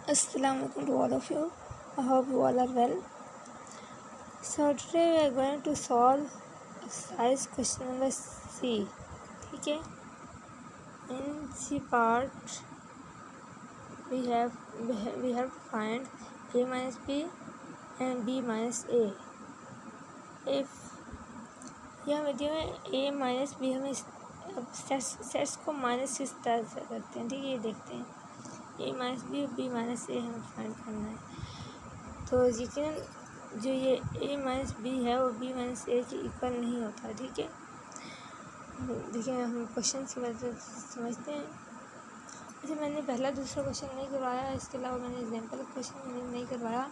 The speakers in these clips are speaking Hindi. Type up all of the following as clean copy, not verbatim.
Assalamualaikum to all of you. I hope you all are well. So today we are going to solve exercise question number C. ठीक है. In C part we have to find A minus B and B minus A. If यह वीडियो में A minus B हमें सेट्स को माइनस किस तरह से करते हैं, ठीक है, ये देखते हैं. A माइनस बी और B माइनस ए हमें फाइंड करना है. तो यकीन जो ये A माइनस बी है वो B माइनस ए के इक्वल नहीं होता. ठीक है, देखिए हम क्वेश्चन की मदद से समझते हैं. जैसे मैंने पहला दूसरा क्वेश्चन नहीं करवाया, इसके अलावा मैंने एग्जाम्पल का क्वेश्चन नहीं करवाया.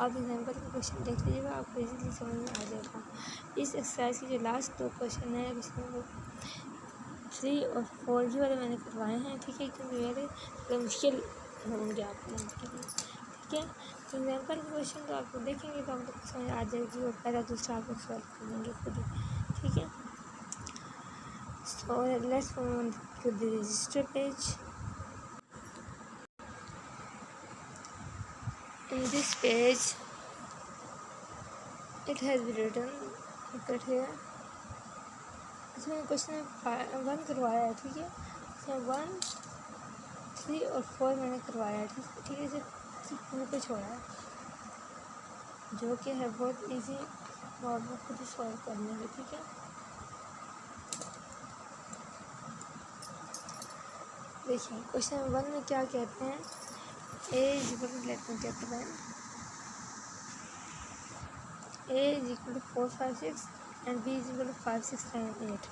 आप एग्जाम्पल का क्वेश्चन देख लीजिएगा, आपको इजीली समझ में आ जाएगा. इस एक्सरसाइज के जो लास्ट दो क्वेश्चन है क्वेश्चन 3 और 4 ये वाले मैंने करवाए हैं. ठीक है, क्योंकि मेरे मुश्किल होंगे आप लोगों के लिए. ठीक है, तो एग्जाम्पल का क्वेश्चन तो आपको देखेंगे तो आप लोग को समझ आ जाएगी और पहला दूसरा आप लोग सॉल्व कर लेंगे खुद ही. ठीक है, so let's move on to the register page. In this page it has been written, look at here. इसमें क्वेश्चन 1 करवाया है. ठीक है, इसमें 1, 3 और 4 मैंने करवाया है. ठीक है, सिर्फ 2 को छोड़ा है जो कि है बहुत इजी और आप लोग खुद ही सॉल्व कर लेंगे. ठीक है, देखिए क्वेश्चन 1 में क्या कहते हैं. A is equal to, let me get the pen. A is equal to 4, 5, 6 and B is equal to 5, 6, 7, 8.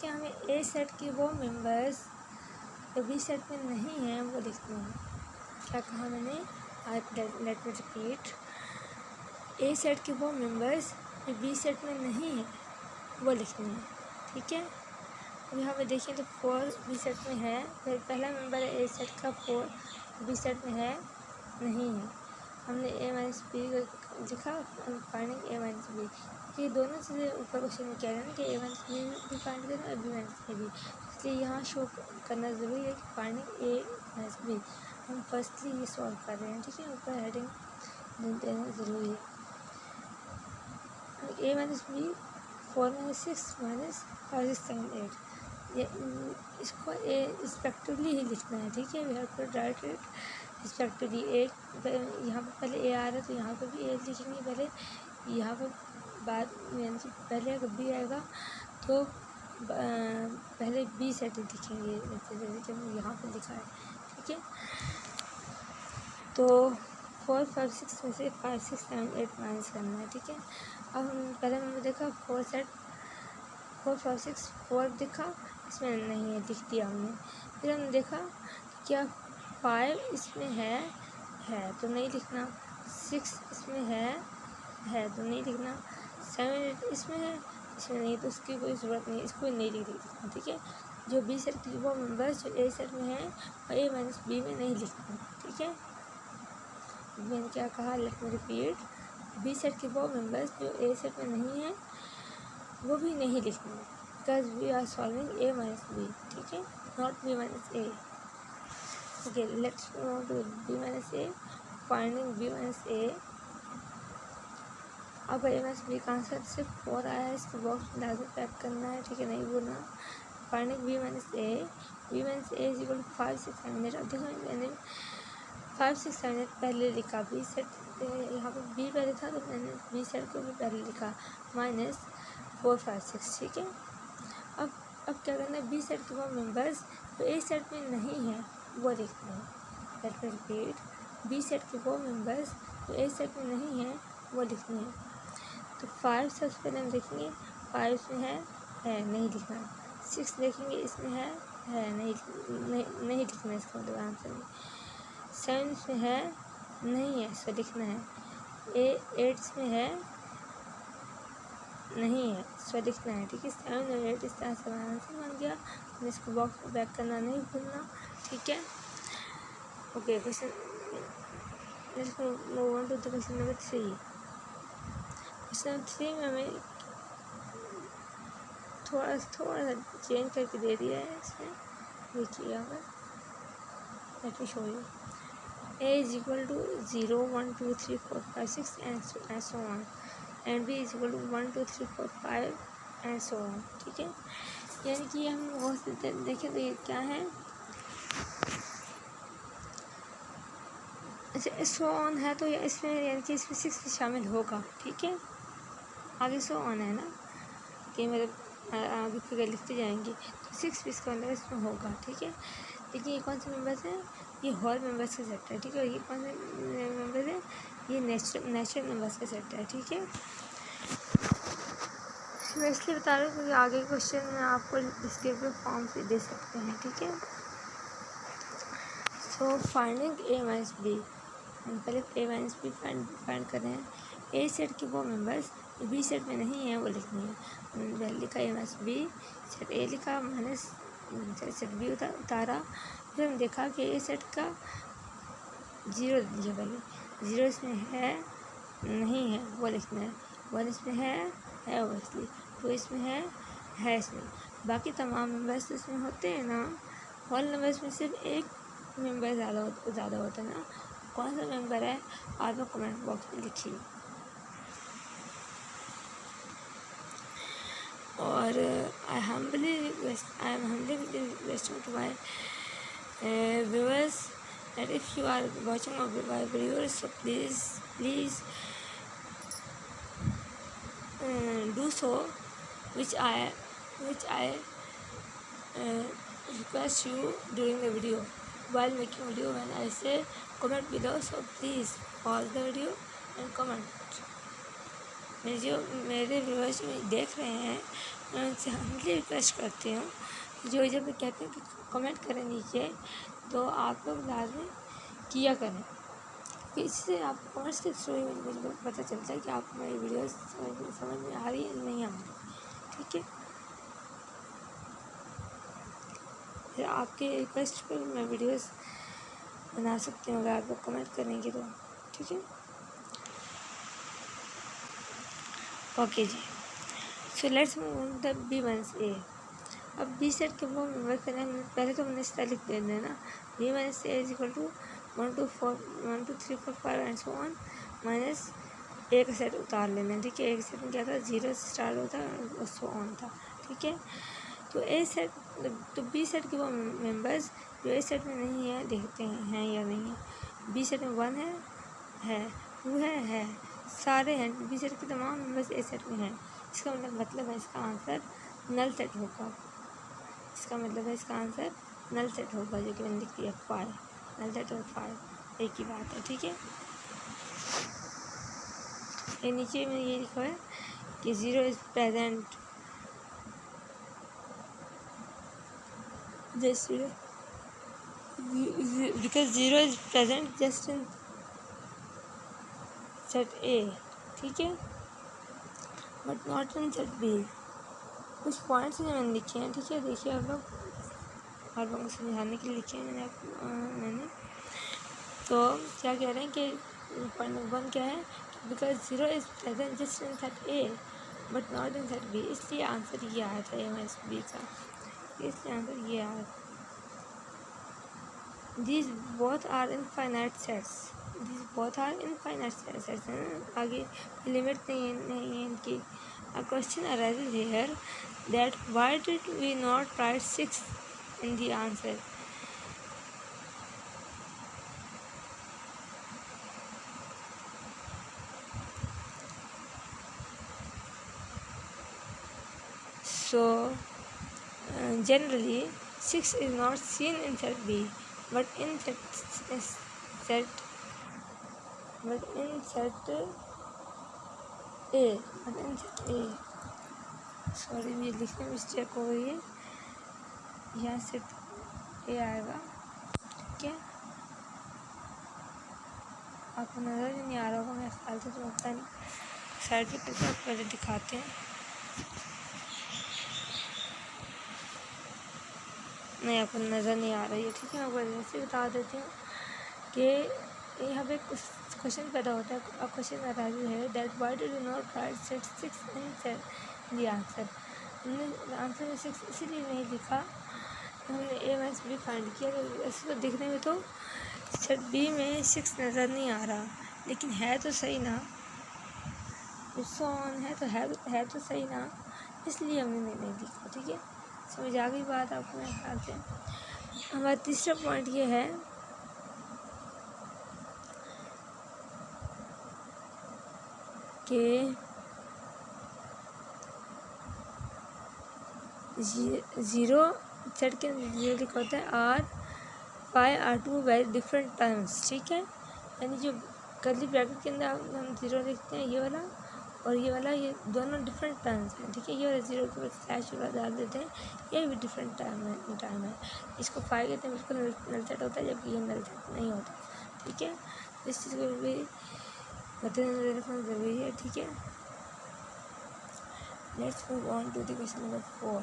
क्या हमें A सेट के वो मेंबर्स जो B सेट में नहीं हैं वो लिखते हैं. क्या कहा मैंने, late me repeat. A set के वो मेंबर्स जो B सेट में नहीं हैं वो लिखने हैं. ठीक है, अब यहाँ पे देखें तो 4 B सेट में है. फिर पहला मेंबर है A सेट का 4 B सेट में है नहीं है. हमने A माइनस बी लिखा, फाइंडिंग A माइनस बी. ये दोनों चीज़ें ऊपर क्वेश्चन में कह रहे हैं कि A माइनस बी भी फाइंड करना और B माइनस ए भी. इसलिए यहाँ शो करना ज़रूरी है कि फाइंडिंग A माइनस बी. हम फर्स्टली ये सॉल्व कर रहे हैं. ठीक है, ऊपर हेडिंग देना ज़रूरी है. A minus B 4 minus 6 minus 5, 6, 7, 8. ये इसको ए रिस्पेक्टिवली ही लिखना है. ठीक है, we have to write it respectively. एक यहाँ पर पहले ए आ रहा है तो यहाँ पर भी ए लिखेंगे पहले. यहाँ पर बाद में पहले अगर बी आएगा तो पहले बी सेट लिखेंगे जैसे कि हम यहाँ पर लिखा है. ठीक है, तो 4, 5, 6 में से 5, 6, 7, 8 माइनस करना है. ठीक है, अब हम पहले हमने देखा 4 सेट 4, 5, 6 4 देखा, इसमें नहीं है, लिख दिया हमने. फिर हमने देखा क्या 5 इसमें है तो नहीं लिखना. 6 इसमें है तो नहीं लिखना. 7, 8 इसमें है, इसमें नहीं तो उसकी कोई ज़रूरत नहीं, इसको नहीं लिखना. ठीक है, जो बी सेट की वो मेंबर्स जो ए सेट में है और ए माइनस बी में नहीं लिखना. ठीक है, मैंने क्या कहा, let me repeat. B set के वो मेंबर्स जो ए सेट में नहीं है वो भी नहीं लिखना, because we are solving A minus B. ठीक है, not B minus A. Okay, let's move to B minus A. Finding B minus A. अब A माइनस बी का आंसर सिर्फ 4 आया है, इसको बॉक्स में लाजमी पैक करना है. ठीक है, नहीं बोलना. Finding B minus A. B minus A is equal to 5, 6, 7, 8. अब देखो मैंने 5, 6, 7, 8 पहले लिखा. बी सेट यहाँ पर B पहले था तो मैंने B सेट को भी पहले लिखा माइनस 4, 5, 6. ठीक है, अब क्या करना है, बी सेट के वो मेंबर्स जो ए सेट में नहीं है वो लिखते हैं. Let me repeat. B set के वो मेंबर्स जो ए सेट में नहीं है वो लिखते हैं. तो 5 सबसे पहले हम देखेंगे, 5 इसमें है नहीं लिखना. 6 देखेंगे, इसमें है नहीं लिखना, इसका मतलब आंसर में. 7 इसमें है नहीं है, इसको लिखना है. 8 इसमें है नहीं है, इसको लिखना है. ठीक है, 7 और 8 इस तरह से आंसर बन गया. तो इसको बॉक्स में बैक करना नहीं भूलना. ठीक है, okay. Question let's move on to the question number 3. Question 3 में हमें थोड़ा सा चेंज करके दे दिया है. इसमें देखिए यहाँ पर, let me show you. A is equal to 0, 1, 2, 3, 4, 5, 6 and so on, and B is equal to 1, 2, 3, 4, 5 and so on। ठीक है, यानी कि हम बहुत देखें तो ये क्या है, अच्छा सो ऑन है तो इसमें यानी कि इसमें 6 भी शामिल होगा। ठीक है, आगे सो ऑन है ना कि मतलब आगे फिगर लिखते जाएंगे तो 6 भी इसका मतलब इसमें होगा। ठीक है, लेकिन ये कौन से मेंबर्स हैं, ये होल मेंबर्स का सेट है। ठीक है, ये कौन से मेंबर है, ये नेचुरल मेंबर्स का सेट है। ठीक है, मैं इसलिए बता रहा हूँ क्योंकि आगे क्वेश्चन में आपको डिस्क्रिप्टिव फॉर्म से दे सकते हैं। ठीक है, सो फाइंडिंग ए माइनस बी, हम पहले ए माइनस बी फाइंड कर रहे हैं। ए सेट के वो मेंबर्स बी सेट में नहीं है वो लिखनी है। पहले लिखा ए माइनस बी, सेट ए लिखा, माइनस सेट बी उतारा, फिर हम देखा कि ए सेट का 0 दिया, पहले 0 इसमें है नहीं है वो लिखना है, 1 इसमें है ओबियसली, 2 इसमें है इसमें, बाकी तमाम मेंबर्स इसमें होते हैं ना। होल नंबर्स में सिर्फ एक मेंबर ज़्यादा होता है ना, कौन सा मेंबर है आप लोग कमेंट बॉक्स में लिखिए। और I am humbly requesting to my viewers that if you are watching my videos, so please do so, which I request you during the video, while making video, when I say comment below, so please pause the video and comment। मेरे व्यूअर्स देख रहे हैं, मैं उनसे हम्बली रिक्वेस्ट करती हूँ, जो जब कहते हैं कि कमेंट करें नीचे, तो आप लोग लाजमी किया करें, कि इससे आप कमेंट्स के थ्रू मुझे पता चलता है कि आपको मेरी वीडियोस समझ में आ रही है नहीं आ रही। ठीक है, फिर आपके रिक्वेस्ट पर मैं वीडियोस बना सकती हूँ अगर आप लोग कमेंट करेंगे तो। ठीक है, ओके जी, so let's move on the B minus A. अब बी सेट के वो मेंबर करें, पहले तो हमने इसका लिख देना ना, B minus A is equal to 1, 2, 3, 4, 5 and so on, minus A का सेट उतार लेना है। ठीक है, एक सेट में क्या था, 0 से स्टार्ट होता और सो ऑन था। ठीक है, तो ए सेट तो बी सेट के वो मेंबर्स जो ए सेट में नहीं है देखते हैं या नहीं है। बी सेट में 1 है, 2 है, सारे हैं, बी सेट के तमाम मेंबर्स ए सेट में हैं। इसका मतलब है इसका आंसर नल सेट होगा। इसका मतलब है इसका आंसर नल सेट होगा, जो कि मैंने लिख दिया 5, नल सेट और 5 एक ही बात है। ठीक है, ये नीचे में ये लिखा है कि 0 is present, just because 0 is present just in set A. ठीक है, but not in set B. कुछ पॉइंट्स जो मैंने लिखे हैं, ठीक है, देखिए आप लोग, आप लोगों को समझाने के लिए लिखे हैं मैंने तो क्या कह रहे हैं कि पॉइंट नंबर 1 क्या है, because 0 is present just in set A but not in set B, इसलिए आंसर ये आया था ए माइनस बी का, इसलिए आंसर ये आया। These both are infinite sets, आगे लिमिट नहीं है इनकी। A question arises here that why did we not write 6 in the answer? So generally 6 is not seen in set B, but in set A, sorry ये लिखने में मिस्टेक हो गई है, यहाँ सेट ए आएगा। ठीक है, आपको नज़र ही नहीं आ रहा होगा मेरे ख्याल से, तो पता नहीं, साइड पे करके पहले दिखाते हैं। नहीं, आपको नज़र नहीं आ रही है। ठीक है, मैं आपको ऐसे बता देती हूँ कि यहाँ पे क्वेश्चन पैदा होता है, अब क्वेश्चन अराइज है that why did you not right set 6 in the answer. हमने आंसर में 6 इसीलिए नहीं लिखा, हमने ए माइनस बी फाइंड किया, तो ऐसे तो दिखने में तो सेट बी में 6 नज़र नहीं आ रहा, लेकिन है तो सही ना, ऑन है तो है तो सही ना, इसलिए हमने नहीं लिखा। ठीक है, समझ आ गई बात आपको मेरे ख्याल से। हमारा तीसरा पॉइंट ये है कि ज़ीरो सेट के अंदर लिखा होता है are five are two very different terms. ठीक है, यानी जो कर्ली ब्रैकेट के अंदर हम ज़ीरो लिखते हैं, ये वाला और ये वाला, ये दोनों डिफरेंट टर्म्स हैं। ठीक है, ये वाला ज़ीरो के बाद स्लैश वाला डाल देते हैं, ये भी डिफरेंट टाइम है। इसको फाइव कहते हैं, बिल्कुल नल सेट होता है, जबकि ये नल सेट नहीं होता। ठीक है, इस चीज़ को भी मद्देनजर रखना ज़रूरी है। ठीक है, let's move on to the question number 4.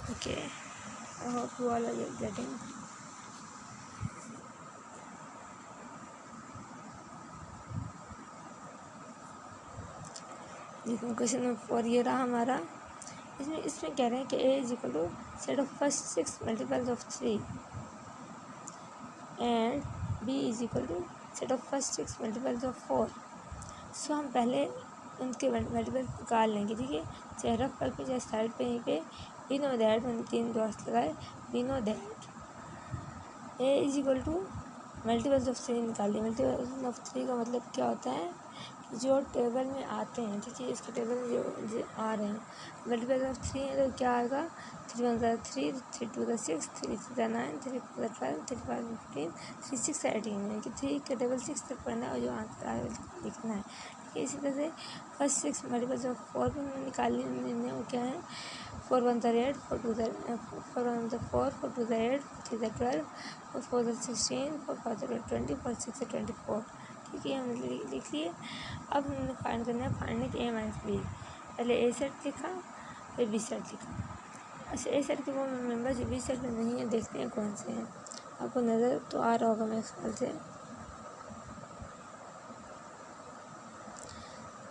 Okay, I hope you all are getting. देखो क्वेश्चन नंबर 4 ये रहा हमारा। इसमें कह रहे हैं कि a is equal to set of first 6 multiples of 3 and b is equal to set of first 6 multiples of 4। So हम पहले उनके मल्टीपल निकाल लेंगे। ठीक है, चाहे रफ पर पे चाहे साइड पे, यहीं पे वी नो दैट, मैंने 3 डॉट्स लगाए, we know that a is equal to multiples of 3 निकाल लिया। मल्टीपल्स ऑफ 3 का मतलब क्या होता है कि जो टेबल में आते हैं। ठीक है, इसके टेबल में जो आ रहे हैं मल्टीपल्स ऑफ 3 है तो क्या आएगा, 3 1 3, 3 2 6, 3 3 9, 3 4 12, 3 5 15, 3 6 18, यानी कि 3 का टेबल 6 तक पढ़ना है और जो आंसर आए लिखना है। ठीक है, इसी तरह से फर्स्ट 6 मल्टीपल्स ऑफ 4 भी हमने निकाल लिए। वो क्या है, 4 1 8, 4 2 4 1 4, 4 2 8, 4 3 12, 4 4 16, 4 5 20, 4 6 24। ठीक है, हमने लिख लिए। अब हमने फाइंड करना है, फाइंड ए माइनस बी। पहले ए सेट लिखा, फिर बी सेट लिखा। अच्छा, ए सेट के वो मेंबर जो बी सेट में नहीं है, देखते हैं कौन से हैं। आपको नज़र तो आ रहा होगा मेरे ख्याल से।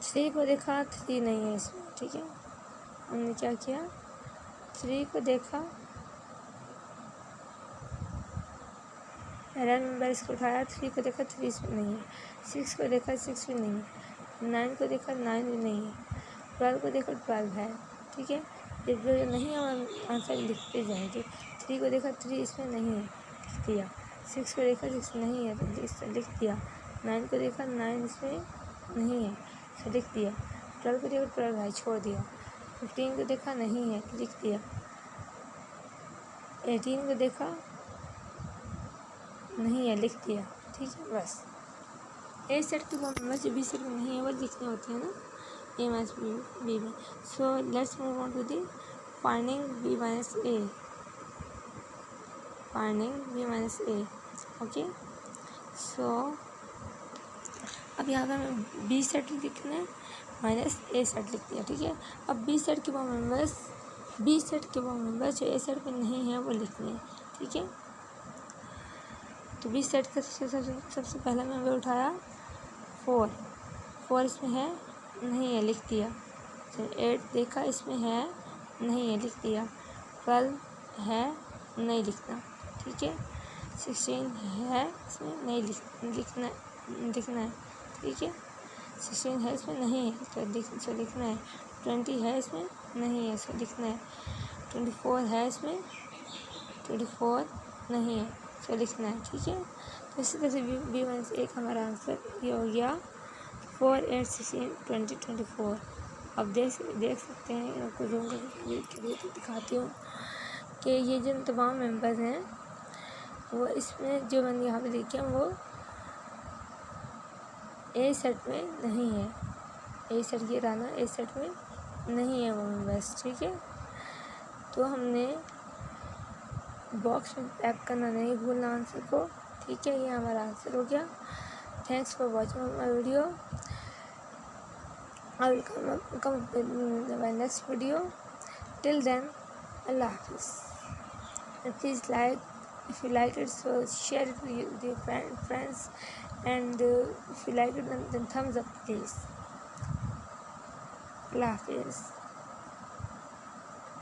3 को देखा, 3 नहीं है इसमें। ठीक है, हमने क्या किया, 3 को देखा, पहला नंबर इसको उठाया, 3 को देखा, 3 इसमें नहीं है। 6 को देखा, 6 भी नहीं है। 9 को देखा, 9 भी नहीं है। 12 को देखा, 12 है। ठीक है, ये जो नहीं है आंसर लिखते जाएंगे। 3 को देखा, 3 इसमें नहीं है, लिख दिया। 6 को देखा, 6 नहीं है तो लिख दिया। 9 को देखा, 9 इसमें नहीं है तो लिख दिया। 12 को देखा, 12 है, छोड़ दिया। 15 को देखा, नहीं है, लिख दिया। 18 को देखा, नहीं है, लिख दिया। ठीक है, बस ए सेट के वो मेंबर जो बी सेट में नहीं है वो लिखने होते हैं ना, ए माइनस बी में। So let's move on to the finding B minus A. Finding B minus A. Okay, so अब यहाँ पर हमें बी सेट लिखना है, माइनस ए सेट लिख दिया। ठीक है, अब बी सेट के वो मेंबर्स जो ए सेट में नहीं है वो लिखने हैं। ठीक है, तो बी सेट का सबसे पहला मेंबर उठाया 4 इसमें है, नहीं है, लिख दिया। 8 देखा, इसमें है, नहीं है, लिख दिया। 12 है, नहीं लिखना। ठीक है, 16 है, इसमें नहीं लिखना है। ठीक है, 16 है, इसमें नहीं है तो लिखना है। 20 है, इसमें नहीं है इसको लिखना है। 24 है, इसमें 24 नहीं है तो लिखना है। ठीक है, तो इसी तरह से बी माइनस एक हमारा आंसर ये हो गया 4 8 16 20 24। अब देख सकते हैं, आपको जूम करके दिखाती हूँ कि ये जो तमाम मेंबर्स हैं वो इसमें जो मैंने यहाँ पे लिखे हैं वो ए सेट में नहीं है। ए सेट ये रहना ए सेट में नहीं है वो मेंबर्स। ठीक है, तो हमने बॉक्स में पैक करना नहीं भूलना आंसर को। ठीक है, ये हमारा आंसर हो गया। Thanks for watching my video. I will come with my next video. Till then, Allah Hafiz. And please if you like it, so share it with your friends. And if you like it, then thumbs up, please. Allah Hafiz.